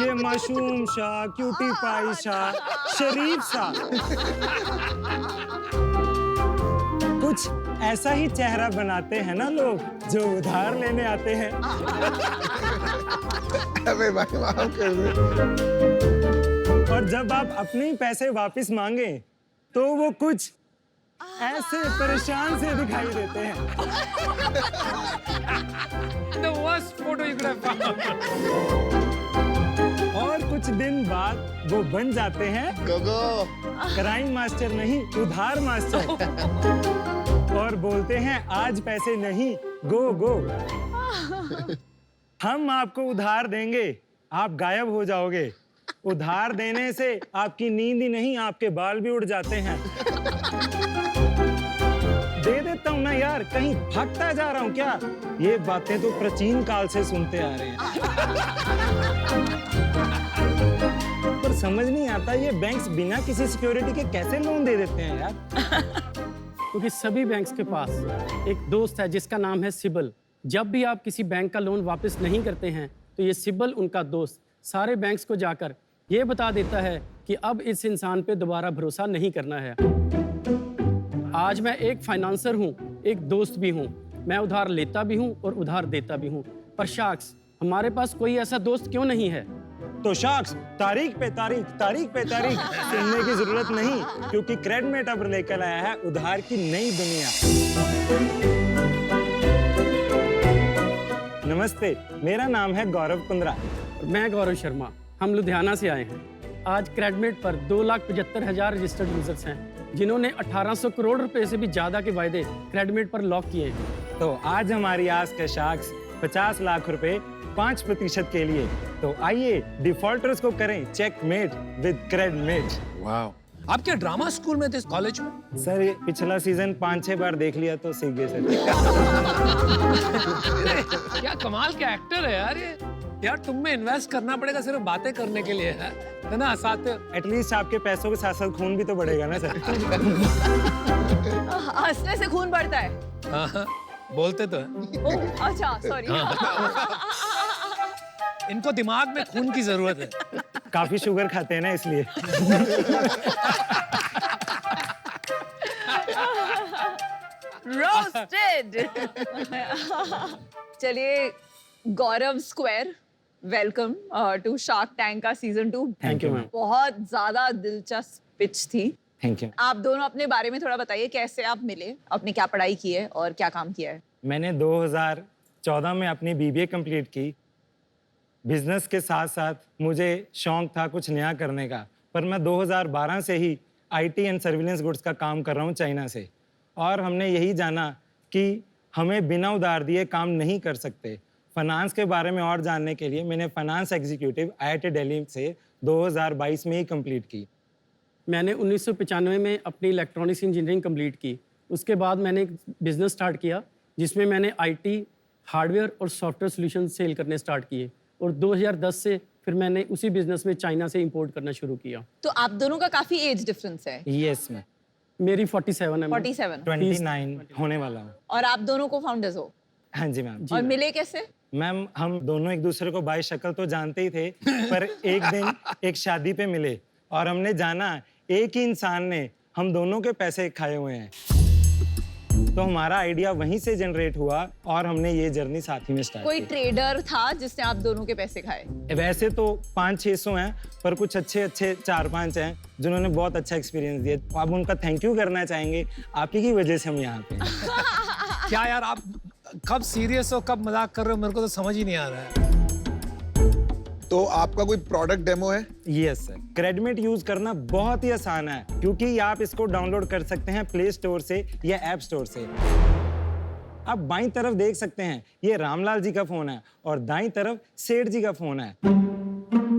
ये मासूम सा, क्यूटी पाई सा, शरीफ सा, कुछ ऐसा ही चेहरा बनाते हैं ना लोग जो उधार लेने आते हैं। अबे भाई माफ कर दे। और जब आप अपने ही पैसे वापस मांगे तो वो कुछ ऐसे परेशान से दिखाई देते हैं। The worst photo you could have found. और कुछ दिन बाद वो बन जाते हैं गोगो क्राइम मास्टर नहीं, उधार मास्टर। और बोलते हैं आज पैसे नहीं, गो गो। हम आपको उधार देंगे, आप गायब हो जाओगे। उधार देने से आपकी नींद ही नहीं, आपके बाल भी उड़ जाते हैं। दे देता हूं ना यार, कहीं भागता जा रहा हूं क्या? ये बातें तो प्राचीन काल से सुनते आ रहे हैं। पर समझ नहीं आता ये बैंक्स बिना किसी सिक्योरिटी के कैसे लोन दे देते हैं यार? क्योंकि सभी बैंक्स के पास एक दोस्त है जिसका नाम है सिबल। जब भी आप किसी बैंक का लोन वापस नहीं करते हैं तो ये सिबल, उनका दोस्त, सारे बैंक्स को जाकर ये बता देता है कि अब इस इंसान पे दोबारा भरोसा नहीं करना है। आज मैं एक फाइनेंसर हूँ, एक दोस्त भी हूँ। मैं उधार लेता भी हूँ और उधार देता भी हूँ। पर शाख्स, हमारे पास कोई ऐसा दोस्त क्यों नहीं है? तो शख्स तारीख पे तारीख, तारीख पे तारीख सुनने की जरूरत नहीं, क्योंकि क्रेडमेट अब लेकर आया है उधार की नई दुनिया। नमस्ते, मेरा नाम है गौरव कुंद्रा। मैं गौरव शर्मा, हम लुधियाना से आए हैं। आज क्रेडमेट पर 2,75,000 रजिस्टर्ड यूजर्स हैं जिन्होंने 1800 करोड़ रुपए से भी ज्यादा के वायदे क्रेडमेट पर लॉक किए हैं। तो आज हमारी आस के शख्स 50 लाख रुपए 5% के लिए। तो आइए डिफॉल्टर्स को करें चेकमेट विद क्रेडमेट। वाह, आप क्या ड्रामा स्कूल में थे, कॉलेज में? सर ये पिछला सीजन 5-6 बार देख लिया तो सीख गए सर। क्या कमाल का एक्टर है यार ये। यार तुम में इन्वेस्ट करना पड़ेगा सिर्फ बातें करने के लिए, है ना? हंसाते हो। एटलीस्ट आपके पैसों के साथ साथ खून भी तो बढ़ेगा ना सर। हंसने से खून बढ़ता है। हाँ, बोलते तो हैं। ओह, अच्छा सॉरी। इनको दिमाग में खून की जरूरत है। काफी शुगर खाते हैं ना इसलिए। रोस्टेड। चलिए Gaurav Square, welcome to Shark Tank का सीजन 2। Thank you ma'am. बहुत ज्यादा दिलचस्प पिच थी। Thank you. आप दोनों अपने बारे में थोड़ा बताइए, कैसे आप मिले, आपने क्या पढ़ाई की है और क्या काम किया है? मैंने 2014 में अपनी बीबीए कंप्लीट की। बिजनेस के साथ साथ मुझे शौक था कुछ नया करने का, पर मैं 2012 से ही आईटी एंड सर्विलेंस गुड्स का काम कर रहा हूँ चाइना से। और हमने यही जाना कि हमें बिना उधार दिए काम नहीं कर सकते। फाइनेंस के बारे में और जानने के लिए मैंने फाइनेंस एग्जीक्यूटिव आईआईटी दिल्ली से 2022 में ही कंप्लीट की। मैंने 1995 में अपनी इलेक्ट्रॉनिक्स इंजीनियरिंग कंप्लीट की। उसके बाद मैंने एक बिजनेस स्टार्ट किया जिसमें मैंने आईटी, हार्डवेयर और सॉफ्टवेयर सॉल्यूशन सेल करने स्टार्ट किए। और 2010 से फिर मैंने उसी बिजनेस में चाइना से इंपोर्ट करना शुरू किया। तो आप दोनों का काफी एज डिफरेंस है। Yes ma'am. मेरी 47 है। 47। 29 होने वाला हूँ। और आप दोनों को फाउंडर्स हो? हाँ जी मैम। और मिले कैसे? मैम हम दोनों एक दूसरे को बाई शक्ल तो जानते ही थे, पर एक दिन एक शादी पे मिले और हमने जाना एक ही इंसान ने हम दोनों के पैसे खाए हुए हैं। तो हमारा आइडिया वहीं से जनरेट हुआ और हमने ये जर्नी साथ ही में स्टार्ट कोई की। ट्रेडर था जिसने आप दोनों के पैसे खाए? वैसे तो 500-600 हैं, पर कुछ अच्छे 4-5 हैं जिन्होंने बहुत अच्छा एक्सपीरियंस दिया। अब उनका थैंक यू करना चाहेंगे, आप ही की वजह से हम यहाँ पे हैं। क्या यार, आप कब सीरियस हो कब मजाक कर रहे हो, मेरे को तो समझ ही नहीं आ रहा है। तो आपका कोई प्रोडक्ट डेमो है? Yes sir. क्रेडमेट यूज करना बहुत ही आसान है, क्योंकि आप इसको डाउनलोड कर सकते हैं प्ले स्टोर से या ऐप स्टोर से। आप बाईं तरफ देख सकते हैं ये रामलाल जी का फोन है और दाईं तरफ सेठ जी का फोन है।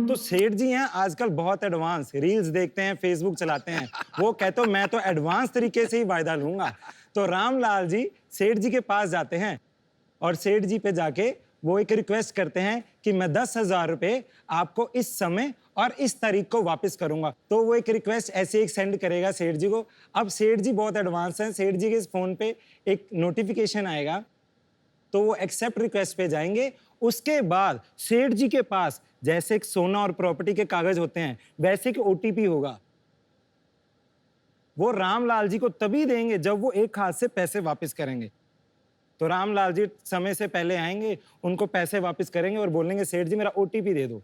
तो सेठ जी हैं आजकल बहुत एडवांस, रील्स देखते हैं, फेसबुक चलाते हैं। वो कहते हो मैं तो एडवांस तरीके से ही वायदा लूंगा। तो रामलाल जी सेठ जी के पास जाते हैं और सेठ जी पे जाके वो एक रिक्वेस्ट करते हैं कि मैं 10,000 रुपए आपको इस समय और इस तारीख को वापस करूंगा। तो वो एक रिक्वेस्ट ऐसे एक सेंड करेगा सेठ जी को। अब सेठ जी बहुत एडवांस हैं, सेठ जी के इस फोन पे एक नोटिफिकेशन आएगा, तो वो एक्सेप्ट रिक्वेस्ट पे जाएंगे। उसके बाद सेठ जी के पास जैसे एक सोना और प्रॉपर्टी के कागज होते हैं, वैसे कि ओटीपी होगा। वो रामलाल जी को तभी देंगे जब वो एक हाथ से पैसे वापस करेंगे। तो रामलाल जी समय से पहले आएंगे, उनको पैसे वापस करेंगे और बोलेंगे सेठ जी मेरा ओटीपी दे दो।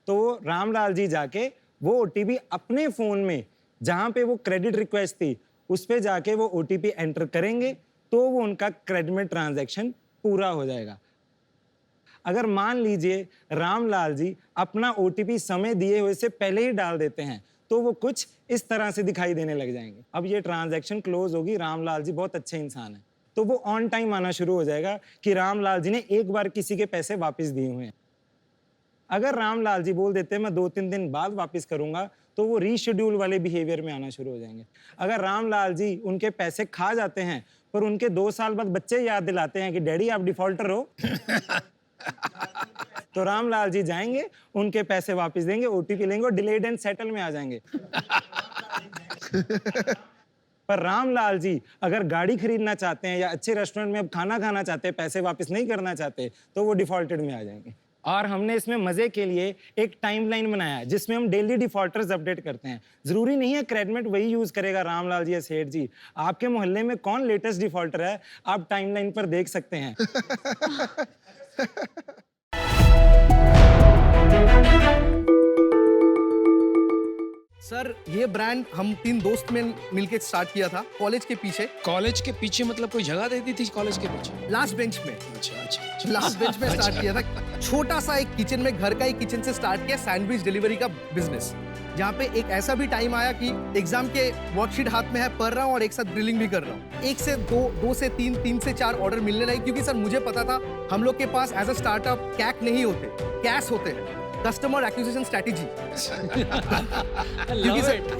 तो वो रामलाल जी जाके वो ओटीपी अपने फोन में जहां पे वो क्रेडिट रिक्वेस्ट थी उस पे जाके वो ओटीपी एंटर करेंगे, तो वो उनका क्रेडिट ट्रांजैक्शन पूरा हो जाएगा। अगर मान लीजिए रामलाल जी अपना ओटीपी समय दिए हुए से पहले ही डाल देते हैं तो वो कुछ इस तरह से दिखाई देने लग जाएंगे। अब ये ट्रांजैक्शन क्लोज होगी, रामलाल जी बहुत अच्छे इंसान हैं, तो वो ऑन टाइम आना शुरू हो जाएगा कि रामलाल जी ने एक बार किसी के पैसे वापस दिए हुए हैं। अगर रामलाल जी बोल देते हैं मैं 2-3 दिन बाद वापस करूंगा, तो वो रीशेड्यूल वाले बिहेवियर में आना शुरू हो जाएंगे। अगर रामलाल जी उनके पैसे खा जाते हैं पर उनके 2 साल बाद बच्चे याद दिलाते हैं कि डैडी आप डिफॉल्टर हो तो रामलाल जी जाएंगे, उनके पैसे वापस देंगे, ओटीपी लेंगे और डिलेड एंड सेटल में आ जाएंगे। पर रामलाल जी अगर गाड़ी खरीदना चाहते हैं या अच्छे रेस्टोरेंट में अब खाना खाना चाहते हैं, पैसे वापस नहीं करना चाहते, तो वो डिफॉल्टेड में आ जाएंगे। और हमने इसमें मजे के लिए एक टाइमलाइन बनाया है जिसमें हम डेली डिफॉल्टर्स अपडेट करते हैं। जरूरी नहीं है क्रेडिट वही यूज करेगा रामलाल जी या सेठ जी, आपके मोहल्ले में कौन लेटेस्ट डिफॉल्टर है आप टाइमलाइन पर देख सकते हैं। सर ये ब्रांड हम 3 दोस्त में मिलके स्टार्ट किया था कॉलेज के पीछे। कॉलेज के पीछे मतलब कोई जगह दे दी थी कॉलेज के पीछे? लास्ट बेंच में। अच्छा। लास्ट बेंच में स्टार्ट किया था। छोटा सा एक किचन में, घर का एक किचन से स्टार्ट किया सैंडविच डिलीवरी का बिजनेस, जहाँ पे एक ऐसा भी टाइम आया कि एग्जाम के वर्कशीट हाथ में है, पढ़ रहा हूँ और एक साथ ड्रिलिंग भी कर रहा हूँ। 1 से 2, 2 से 3, 3 से 4 ऑर्डर मिलने लगे, क्योंकि सर मुझे पता था हम लोग के पास एज अ स्टार्टअप कैक नहीं होते, कैश होते हैं, कस्टमर एक्विजिशन स्ट्रेटेजी।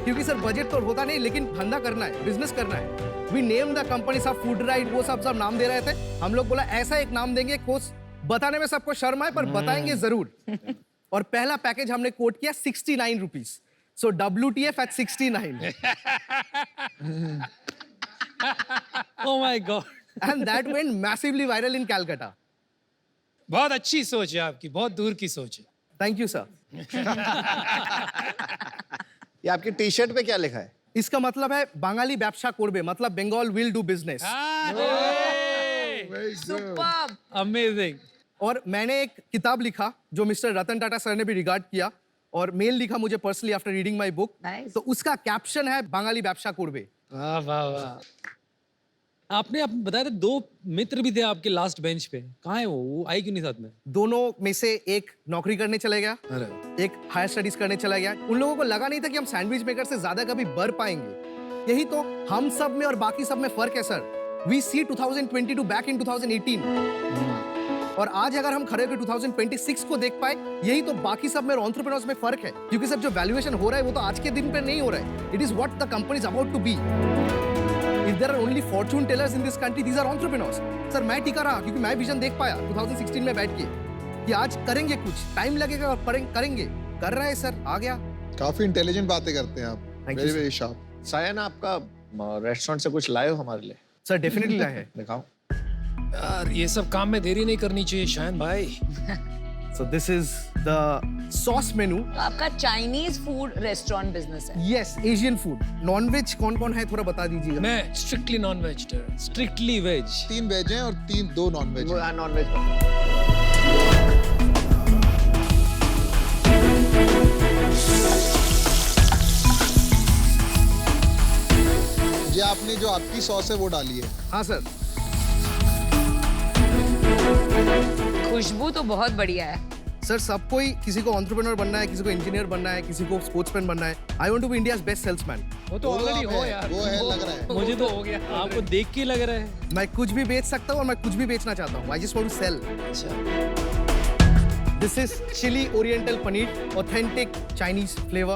क्योंकि सर बजट तो होता नहीं, लेकिन धंधा करना है, बिजनेस करना है। वी नेम द कंपनी, सब फूड राइट वो सब नाम दे रहे थे। हम लोग बोला ऐसा एक नाम देंगे कोर्स बताने में सबको शर्म आए पर बताएंगे जरूर। और पहला पैकेज हमने कोट किया 69 rupees. So WTF at 69। Oh my God। And that went massively viral in Calcutta। बहुत अच्छी सोच है आपकी, बहुत दूर की सोच है। Thank you sir. ये आपके टी शर्ट पे क्या लिखा है? इसका मतलब है बांगाली व्यवसा करबे, मतलब Bengal will do business. Superb। Amazing. और मैंने एक किताब लिखा जो मिस्टर रतन टाटा सर ने भी रिगार्ड किया, और मेल लिखा मुझे personally after reading my book. Nice। तो उसका कैप्शन है बांगाली व्यवसा करबे। वाह वाह वाह। आपने बताया था 2 मित्र भी थे आपके लास्ट बेंच पे, कहाँ है वो आई क्यों नहीं साथ में? दोनों में से एक नौकरी करने चले गया, एक हायर स्टडीज करने चला गया। उन लोगों को लगा नहीं था कि हम सैंडविच मेकर से ज्यादा कभी बढ़ पाएंगे। यही तो हम सब में और बाकी सब में फर्क है sir. We see 2022 back in 2018, और आज अगर हम खड़े होकर 2026 को देख पाए, यही तो बाकी सब में और एंटरप्रेन्योर्स में फर्क है। क्योंकि सर जो वैल्यूएशन हो रहा है वो तो आज के दिन पे नहीं हो रहा है। It is what the company is about to be. If there are only fortune tellers in this country, these are entrepreneurs। Sir मैं टिका रहा क्योंकि मैं विजन देख पाया 2016 में बैठ के कि आज करेंगे, कुछ टाइम लगेगा और करेंगे। कर रहा है सर, आ गया। काफी इंटेलिजेंट बातें करते हैं आप। Thank you, very sir। Very sharp. Sion आपका रेस्टोरेंट से कुछ लाए हो हमारे लिए? सर डेफिनेटली लाए हैं। दिखाओ। यार ये सब काम में देरी नहीं करनी चाहिए शायन भाई। So this is the sauce menu। आपका चाइनीज फूड रेस्टोरेंट बिजनेस है? Yes, Asian food। नॉन-वेज कौन-कौन है थोड़ा बता दीजिएगा। मैं strictly non vegetarian, strictly veg. 3 veg हैं और 2 नॉन वेज हैं। Non veg. ये आपने जो आपकी सॉस है वो डाली है। हाँ सर। खुशबू तो बहुत बढ़िया है। सर सब कोई, किसी को एंटरप्रेन्योर बनना है, किसी को इंजीनियर बनना है, किसी को स्पोर्ट्समैन बनना है। I want to be India's best salesman. वो तो ऑलरेडी आप हो है, यार। वो है, लग रहा है। मुझे तो हो गया, आपको देख के लग रहा है। मैं कुछ भी बेच सकता हूँ और मैं कुछ भी बेचना चाहता हूँ। I just want to sell. This is chilli oriental paneer, authentic Chinese flavour.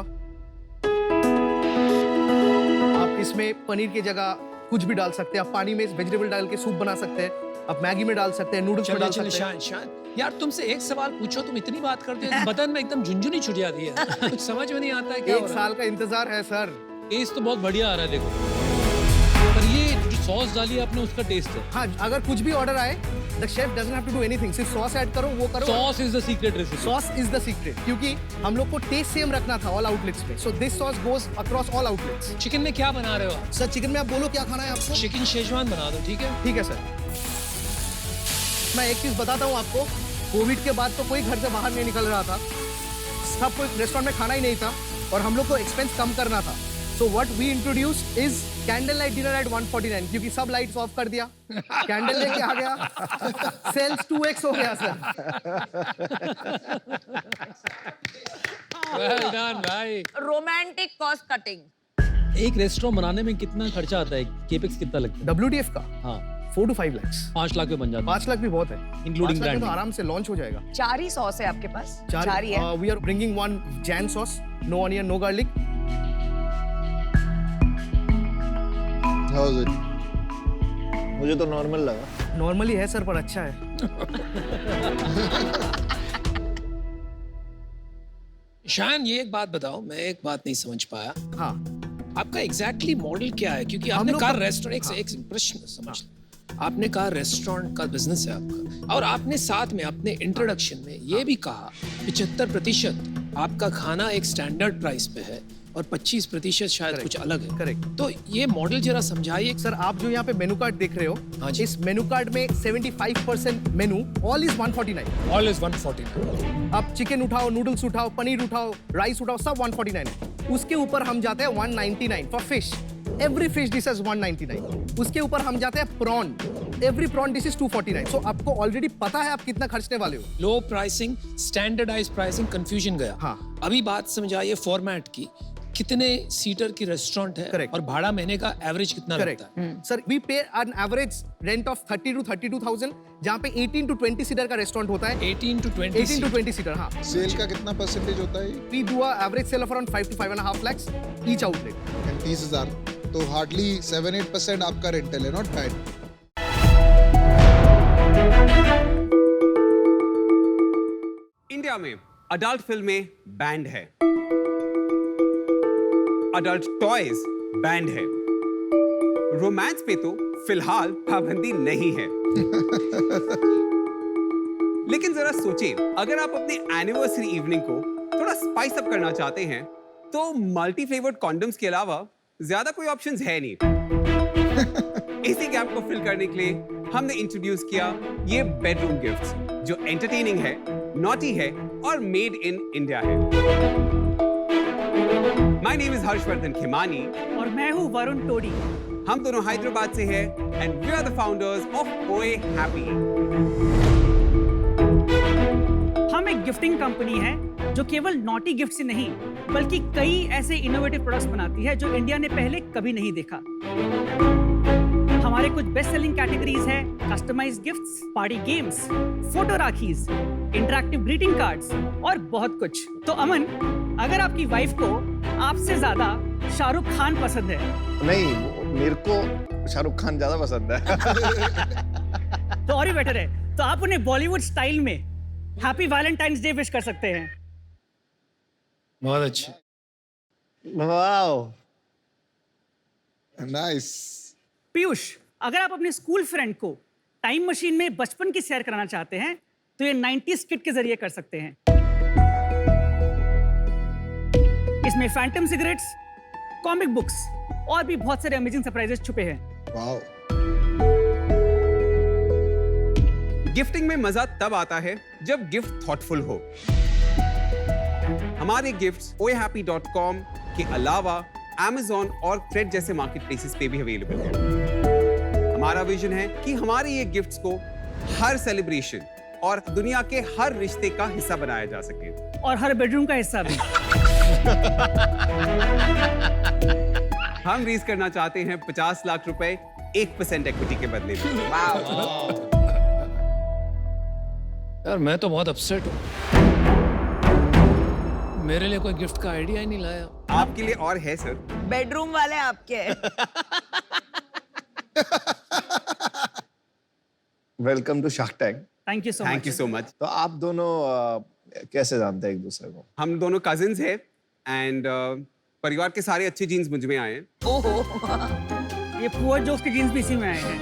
आप इसमें पनीर की जगह कुछ भी डाल सकते हैं। आप पानी में वेजिटेबल डाल के सूप बना सकते हैं, आप मैगी में डाल सकते हैं, नूडल्स में डाल सकते हैं। शान यार तुमसे एक सवाल पूछो, तुम इतनी बात करते हो, बदन में एकदम झुंझुनी छुट जाती है। कुछ समझ में नहीं आता है क्या हो 1 रहा साल का इंतजार है सर। है। टेस्ट तो बहुत बढ़िया आ रहा है देखो, पर ये जो सॉस डाली है आपने उसका टेस्ट है। हाँ, अगर कुछ भी ऑर्डर आए the chef doesn't have to do anything, सिर्फ सॉस ऐड करो, वो करो। Sauce is the secret recipe. Sauce is the secret, क्योंकि हम लोग को टेस्ट सेम रखना था ऑल आउटलेट्स पे। So this sauce goes across all outlets. Chicken में क्या बना रहे हो आप? सर चिकन में आप बोलो क्या खाना है आपको? चिकन शेजवान बना दो, ठीक है? ठीक है सर। मैं एक चीज बताता हूँ आपको, कोविड के बाद तो कोई घर से बाहर नहीं निकल रहा था, सब कोई रेस्टोरेंट में खाना ही नहीं था और हम लोग को एक्सपेंस कम करना था। So what we introduced is candle light dinner at 149, क्योंकि सब लाइट्स ऑफ कर दिया, कैंडल लेके आ गया, सेल्स 2x हो गया सर। वेल डन भाई। Romantic cost cutting. एक रेस्टोरेंट बनाने में कितना खर्चा आता है? केपेक्स कितना लगता है? WDF का हाँ 4 to 5 lakhs। 5 लाख में बन जाता 5 लाख भी बहुत है, Including 5 लाख में तो branding। आराम से लॉन्च हो जाएगा। 4 ही सॉस है आपके पास? 4 ही है। We are bringing 1 Jain sauce, no onion no garlic. How is it? मुझे तो नॉर्मल लगा। नॉर्मली है सर, पर अच्छा है। शान, ये एक बात बताओ, मैं एक बात नहीं समझ पाया। हाँ आपका एग्जैक्टली मॉडल क्या है? क्योंकि हम आपने लोग कहा का- रेस्टोरेंट, एक प्रश्न समझ। आपने कहा रेस्टोरेंट का बिजनेस है आपका, और आपने साथ में अपने इंट्रोडक्शन में ये भी कहा 75% आपका खाना एक स्टैंडर्ड प्राइस पे है और 25% शायद Correct. कुछ अलग है। करेक्ट। तो ये मॉडल जरा समझाइए। सर आप जो यहाँ पे मेनू कार्ड देख रहे हो, हाँ जी। इस मेनू कार्ड में 75% मेनू ऑल इज 149। All is 149। आप चिकन उठाओ, नूडल्स उठाओ, पनीर उठाओ, राइस उठाओ, सब 149 है। उसके ऊपर हम जाते हैं 199 for fish, every fish dish is 199। उसके ऊपर हम जाते हैं prawn, every prawn dish is 249। So आपको ऑलरेडी पता है आप कितना खर्चने वाले हो। Low pricing, standardise pricing, confusion गया। हाँ। अभी बात समझाइए फॉर्मेट की। कितने सीटर की रेस्टोरेंट है? Correct. और भाड़ा महीने का एवरेज कितना करेक्ट लगता है? सर, वी पे an average rent of 30 to 32,000, जहाँ पे 18 to 20 सीटर का रेस्टोरेंट होता है। 18 to 20 18 to 20 सीटर, हाँ। सेल का कितना परसेंटेज होता है? We do a average sale of around 5 to 5.5 lakhs each outlet. 30,000, तो हार्डली 7-8% आपका रेंटल है, नॉट बैड। इंडिया में अडल्ट फिल्में बैंड है, अडल्ट टॉयज बैंड है, रोमांस पे तो फिलहाल पाबंदी नहीं है। लेकिन जरा सोचें, अगर आप अपनी एनिवर्सरी इवनिंग को थोड़ा स्पाइस अप करना चाहते हैं तो मल्टी फ्लेवर्ड कॉन्डम्स के अलावा ज्यादा कोई ऑप्शंस है नहीं। इसी गैप को फिल करने के लिए हमने इंट्रोड्यूस किया ये बेडरूम गिफ्ट्स, जो एंटरटेनिंग है, नॉटी है और मेड इन इंडिया है। My name is Harshvardhan Khemani और मैं हूँ वरुण टोडी। हम दोनों हैदराबाद से हैं and we are the founders of Oye Happy. हम एक गिफ्टिंग कंपनी है जो केवल नॉटी गिफ्ट से नहीं बल्कि कई ऐसे इनोवेटिव प्रोडक्ट्स बनाती है जो इंडिया ने पहले कभी नहीं देखा। हमारे कुछ बेस्ट सेलिंग कैटेगरीज है customised gifts, party games, photo rakhis, interactive greeting cards और बहुत कुछ। तो अमन, अगर आपकी वाइफ को आपसे ज्यादा शाहरुख खान पसंद है, नहीं, मेरे को शाहरुख खान ज्यादा पसंद है। तो और ही बेटर है, तो आप उन्हें बॉलीवुड स्टाइल में हैप्पी वैलेंटाइंस डे विश कर सकते हैं। बहुत अच्छे। Wow, nice. पीयूष, अगर आप अपने स्कूल फ्रेंड को टाइम मशीन में बचपन की सैर कराना चाहते हैं तो ये 90s किट के जरिए कर सकते हैं। इसमें फैंटम सिगरेट्स, कॉमिक बुक्स और भी बहुत सारे अमेजिंग सरप्राइजेस छुपे हैं। वाओ। गिफ्टिंग में मजा तब आता है जब गिफ्ट थॉटफुल हो। हमारे गिफ्ट्स oehappy.com के अलावा Amazon और फ्रेड जैसे मार्केट प्लेसेस पे भी अवेलेबल है। हमारा विजन है कि हमारे ये गिफ्ट्स को हर सेलिब्रेशन और दुनिया के हर रिश्ते का हिस्सा बनाया जा सके, और हर बेडरूम का हिस्सा भी। हम रेज करना चाहते हैं 50 लाख रुपए 1% इक्विटी के बदले में। यार मैं तो बहुत अपसेट हूँ, मेरे लिए कोई गिफ्ट का आइडिया ही नहीं लाया। आपके लिए और है सर। बेडरूम वाले आपके हैं। Welcome to Shark Tank. Thank you so thank much. You so much. तो आप दोनों कैसे जानते हैं एक दूसरे को? हम दोनों कजिन्स हैं एंड परिवार के सारे अच्छे जीन्स मुझ में आए हैं। ये पुअर जोक्स के जीन्स भी इसी में आए हैं।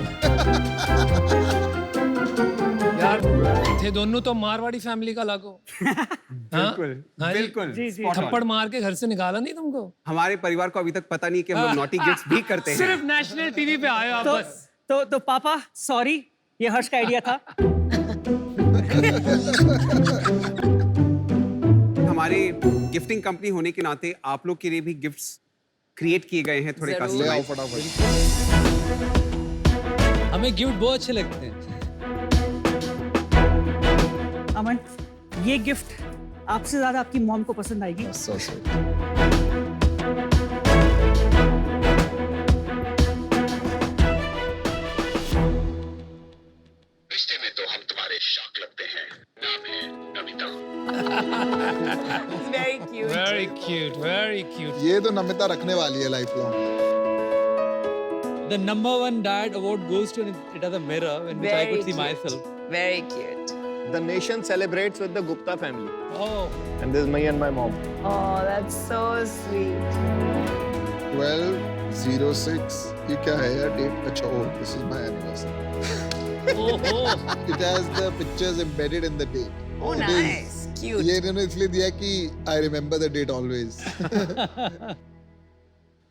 यार थे दोनों तो मारवाड़ी फैमिली का लागो। बिल्कुल बिल्कुल spot on। थप्पड़ मार के घर से निकाला नहीं तुमको? हमारे परिवार को अभी तक पता नहीं कि हम लोग नॉटी गिफ्ट्स भी करते हैं। सिर्फ नेशनल टीवी पे आए हो आप बस। तो पापा सॉरी, ये हर्ष का आइडिया था। हमारे गिफ्टिंग कंपनी होने के नाते आप लोग के लिए भी गिफ्ट्स क्रिएट किए गए हैं थोड़े ले आओ कस्टमाइज। फटाफट। हमें गिफ्ट बहुत अच्छे लगते हैं। अमन, ये गिफ्ट आपसे ज्यादा आपकी मॉम को पसंद आएगी। So sweet. रिश्ते में तो हम तुम्हारे शौक लगते हैं। नाम है Namita. Very cute. Very cute, very cute. ये तो नमिता रखने वाली है life long. The number one dad award goes to it as a mirror in which I Very could see cute. myself. Very cute. The nation celebrates with the Gupta family. Oh, And this is me and my mom. Oh, that's so sweet. 12/06 ये क्या है यार date? अच्छा oh this is my anniversary. It has the pictures embedded in the date. Oh, It nice. Cute. ये इन्होंने इसलिए दिया कि I remember the date always.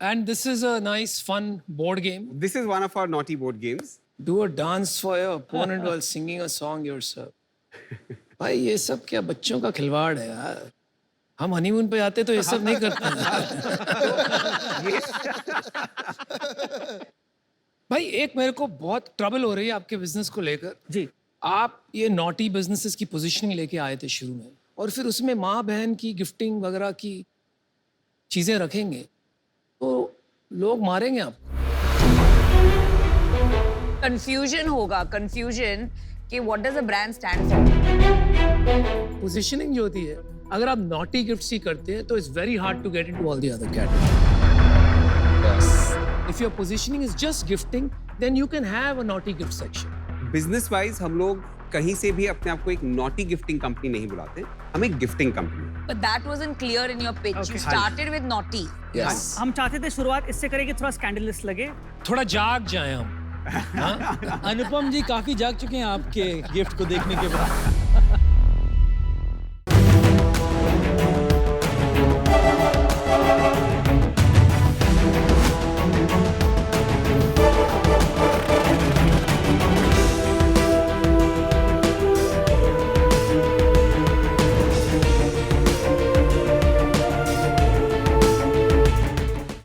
And this is a nice fun board game. This is one of our naughty board games. Do a dance for your opponent while singing a song yourself. भाई ये सब क्या बच्चों का खिलवाड़ है यार। हम हनीमून पे आते तो ये सब नहीं करते हैं। भाई एक मेरे को बहुत ट्रबल हो रही है आपके बिजनेस को लेकर। जी। आप ये नॉटी बिजनेसेस की पोजीशनिंग लेके आए थे शुरू में, और फिर उसमें माँ बहन की गिफ्टिंग वगैरह की चीजें रखेंगे तो लोग मारेंगे आपको। Confusion होगा, confusion कि what does a brand stand for? Positioning जो होती है, अगर आप नॉटी गिफ्ट्स ही करते हैं तो it's very hard to get into all the other categories. If your positioning is just gifting, then you can have a naughty gift section. Business wise हम लोग कहीं से भी अपने आप को एक नॉटी गिफ्टिंग कंपनी नहीं बुलाते, हम एक gifting company. But that wasn't clear in your pitch. You started with naughty. Yes. हम चाहते थे शुरुआत इससे करें कि थोड़ा स्कैंडलस लगे। थोड़ा जाग जाए हम। अनुपम जी काफी जाग चुके हैं आपके गिफ्ट को देखने के बाद।